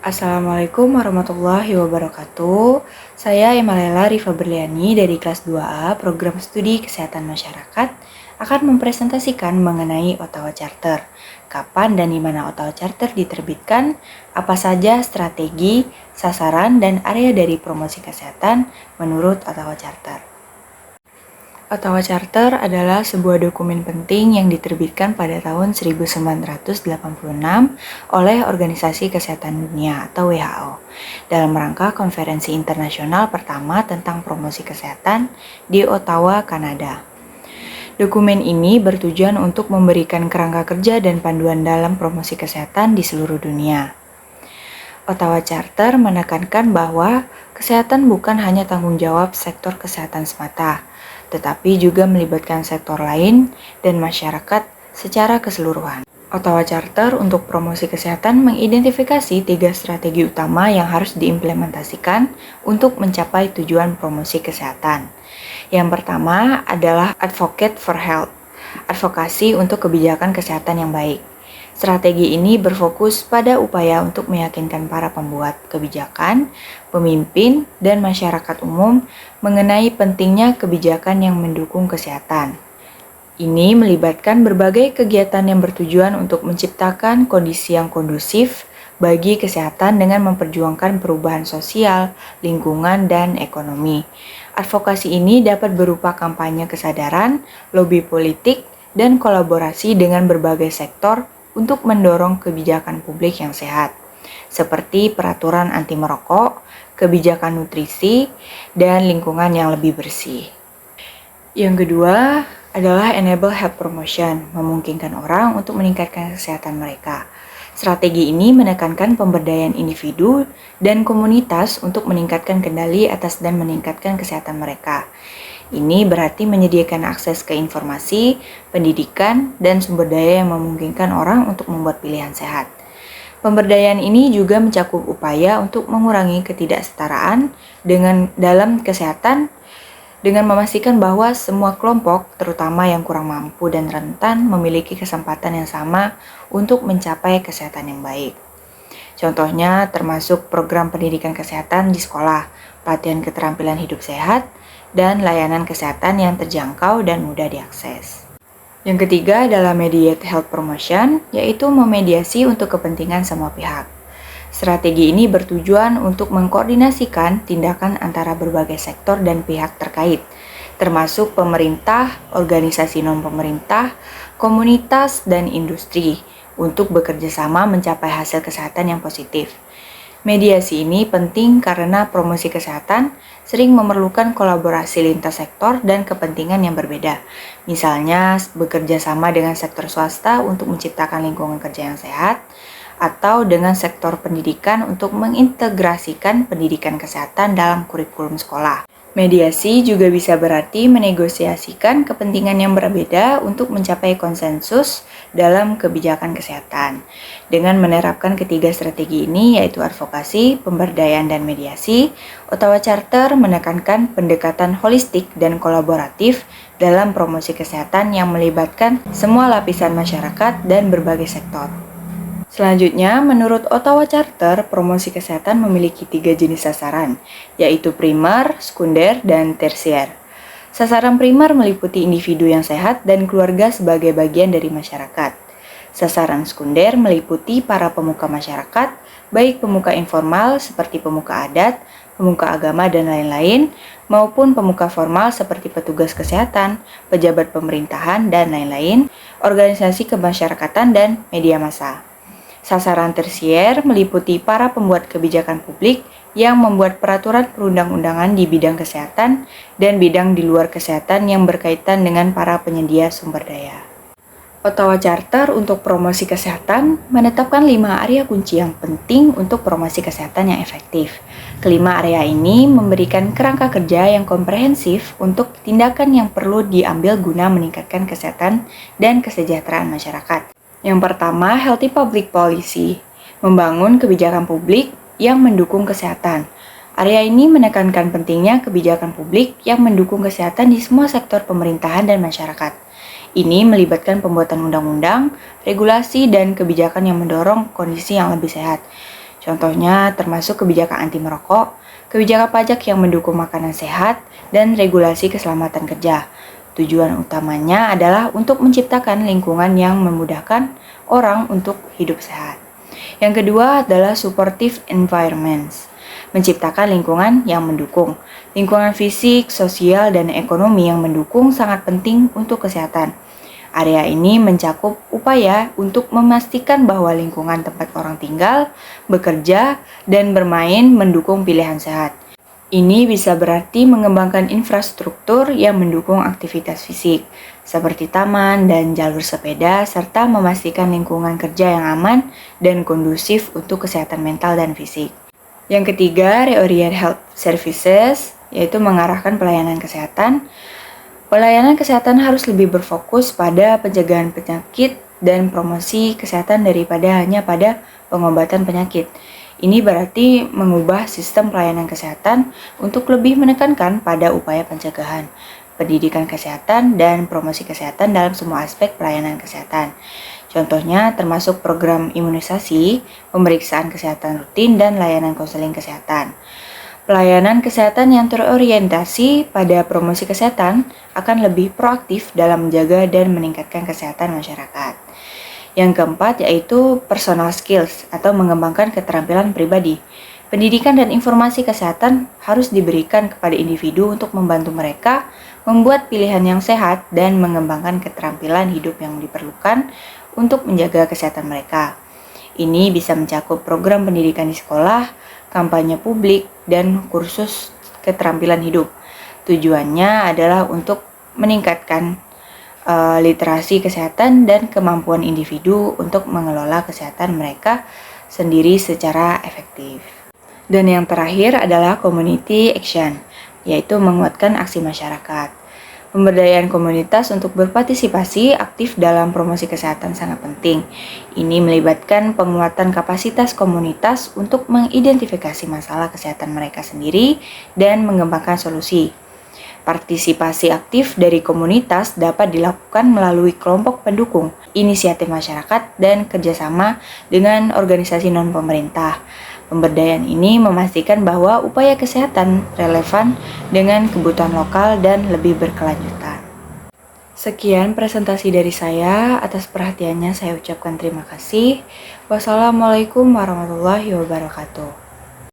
Assalamualaikum warahmatullahi wabarakatuh. Saya Emalela Rifa Berliani dari kelas 2A Program Studi Kesehatan Masyarakat akan mempresentasikan mengenai Ottawa Charter. Kapan dan di mana Ottawa Charter diterbitkan, apa saja strategi, sasaran, dan area dari promosi kesehatan menurut Ottawa Charter. Ottawa Charter adalah sebuah dokumen penting yang diterbitkan pada tahun 1986 oleh Organisasi Kesehatan Dunia atau WHO dalam rangka konferensi internasional pertama tentang promosi kesehatan di Ottawa, Kanada. Dokumen ini bertujuan untuk memberikan kerangka kerja dan panduan dalam promosi kesehatan di seluruh dunia. Ottawa Charter menekankan bahwa kesehatan bukan hanya tanggung jawab sektor kesehatan semata, tetapi juga melibatkan sektor lain dan masyarakat secara keseluruhan. Ottawa Charter untuk promosi kesehatan mengidentifikasi 3 strategi utama yang harus diimplementasikan untuk mencapai tujuan promosi kesehatan. Yang pertama adalah Advocate for Health, advokasi untuk kebijakan kesehatan yang baik. Strategi ini berfokus pada upaya untuk meyakinkan para pembuat kebijakan, pemimpin, dan masyarakat umum mengenai pentingnya kebijakan yang mendukung kesehatan. Ini melibatkan berbagai kegiatan yang bertujuan untuk menciptakan kondisi yang kondusif bagi kesehatan dengan memperjuangkan perubahan sosial, lingkungan, dan ekonomi. Advokasi ini dapat berupa kampanye kesadaran, lobi politik, dan kolaborasi dengan berbagai sektor untuk mendorong kebijakan publik yang sehat, seperti peraturan anti merokok, kebijakan nutrisi, dan lingkungan yang lebih bersih. Yang kedua adalah Enable Health Promotion, memungkinkan orang untuk meningkatkan kesehatan mereka. Strategi ini menekankan pemberdayaan individu dan komunitas untuk meningkatkan kendali atas dan meningkatkan kesehatan mereka. Ini berarti menyediakan akses ke informasi, pendidikan, dan sumber daya yang memungkinkan orang untuk membuat pilihan sehat. Pemberdayaan ini juga mencakup upaya untuk mengurangi ketidaksetaraan dalam kesehatan dengan memastikan bahwa semua kelompok, terutama yang kurang mampu dan rentan, memiliki kesempatan yang sama untuk mencapai kesehatan yang baik. Contohnya termasuk program pendidikan kesehatan di sekolah, pelatihan keterampilan hidup sehat, dan layanan kesehatan yang terjangkau dan mudah diakses. Yang ketiga adalah Mediate Health Promotion, yaitu memediasi untuk kepentingan semua pihak. Strategi ini bertujuan untuk mengkoordinasikan tindakan antara berbagai sektor dan pihak terkait, termasuk pemerintah, organisasi non-pemerintah, komunitas, dan industri, untuk bekerja sama mencapai hasil kesehatan yang positif. Mediasi ini penting karena promosi kesehatan sering memerlukan kolaborasi lintas sektor dan kepentingan yang berbeda. Misalnya, bekerja sama dengan sektor swasta untuk menciptakan lingkungan kerja yang sehat, atau dengan sektor pendidikan untuk mengintegrasikan pendidikan kesehatan dalam kurikulum sekolah. Mediasi juga bisa berarti menegosiasikan kepentingan yang berbeda untuk mencapai konsensus dalam kebijakan kesehatan. Dengan menerapkan ketiga strategi ini, yaitu advokasi, pemberdayaan, dan mediasi, Ottawa Charter menekankan pendekatan holistik dan kolaboratif dalam promosi kesehatan yang melibatkan semua lapisan masyarakat dan berbagai sektor. Selanjutnya, menurut Ottawa Charter, promosi kesehatan memiliki 3 jenis sasaran, yaitu primer, sekunder, dan tersier. Sasaran primer meliputi individu yang sehat dan keluarga sebagai bagian dari masyarakat. Sasaran sekunder meliputi para pemuka masyarakat, baik pemuka informal seperti pemuka adat, pemuka agama, dan lain-lain, maupun pemuka formal seperti petugas kesehatan, pejabat pemerintahan, dan lain-lain, organisasi kemasyarakatan, dan media massa. Sasaran tersier meliputi para pembuat kebijakan publik yang membuat peraturan perundang-undangan di bidang kesehatan dan bidang di luar kesehatan yang berkaitan dengan para penyedia sumber daya. Ottawa Charter untuk promosi kesehatan menetapkan 5 area kunci yang penting untuk promosi kesehatan yang efektif. Kelima area ini memberikan kerangka kerja yang komprehensif untuk tindakan yang perlu diambil guna meningkatkan kesehatan dan kesejahteraan masyarakat. Yang pertama, Healthy Public Policy, membangun kebijakan publik yang mendukung kesehatan. Area ini menekankan pentingnya kebijakan publik yang mendukung kesehatan di semua sektor pemerintahan dan masyarakat. Ini melibatkan pembuatan undang-undang, regulasi, dan kebijakan yang mendorong kondisi yang lebih sehat. Contohnya termasuk kebijakan anti merokok, kebijakan pajak yang mendukung makanan sehat, dan regulasi keselamatan kerja. Tujuan utamanya adalah untuk menciptakan lingkungan yang memudahkan orang untuk hidup sehat. Yang kedua adalah supportive environments, menciptakan lingkungan yang mendukung. Lingkungan fisik, sosial, dan ekonomi yang mendukung sangat penting untuk kesehatan. Area ini mencakup upaya untuk memastikan bahwa lingkungan tempat orang tinggal, bekerja, dan bermain mendukung pilihan sehat. Ini bisa berarti mengembangkan infrastruktur yang mendukung aktivitas fisik, seperti taman dan jalur sepeda, serta memastikan lingkungan kerja yang aman dan kondusif untuk kesehatan mental dan fisik. Yang ketiga, reorient health services, yaitu mengarahkan pelayanan kesehatan. Pelayanan kesehatan harus lebih berfokus pada pencegahan penyakit dan promosi kesehatan daripada hanya pada pengobatan penyakit. Ini berarti mengubah sistem pelayanan kesehatan untuk lebih menekankan pada upaya pencegahan, pendidikan kesehatan, dan promosi kesehatan dalam semua aspek pelayanan kesehatan. Contohnya termasuk program imunisasi, pemeriksaan kesehatan rutin, dan layanan konseling kesehatan. Pelayanan kesehatan yang terorientasi pada promosi kesehatan akan lebih proaktif dalam menjaga dan meningkatkan kesehatan masyarakat. Yang keempat yaitu personal skills atau mengembangkan keterampilan pribadi. Pendidikan dan informasi kesehatan harus diberikan kepada individu untuk membantu mereka membuat pilihan yang sehat dan mengembangkan keterampilan hidup yang diperlukan untuk menjaga kesehatan mereka. Ini bisa mencakup program pendidikan di sekolah, kampanye publik, dan kursus keterampilan hidup. Tujuannya adalah untuk meningkatkan literasi kesehatan dan kemampuan individu untuk mengelola kesehatan mereka sendiri secara efektif. Dan yang terakhir adalah community action, yaitu menguatkan aksi masyarakat. Pemberdayaan komunitas untuk berpartisipasi aktif dalam promosi kesehatan sangat penting. Ini melibatkan penguatan kapasitas komunitas untuk mengidentifikasi masalah kesehatan mereka sendiri dan mengembangkan solusi. Partisipasi aktif dari komunitas dapat dilakukan melalui kelompok pendukung, inisiatif masyarakat, dan kerjasama dengan organisasi non-pemerintah. Pemberdayaan ini memastikan bahwa upaya kesehatan relevan dengan kebutuhan lokal dan lebih berkelanjutan. Sekian presentasi dari saya. Atas perhatiannya saya ucapkan terima kasih. Wassalamualaikum warahmatullahi wabarakatuh.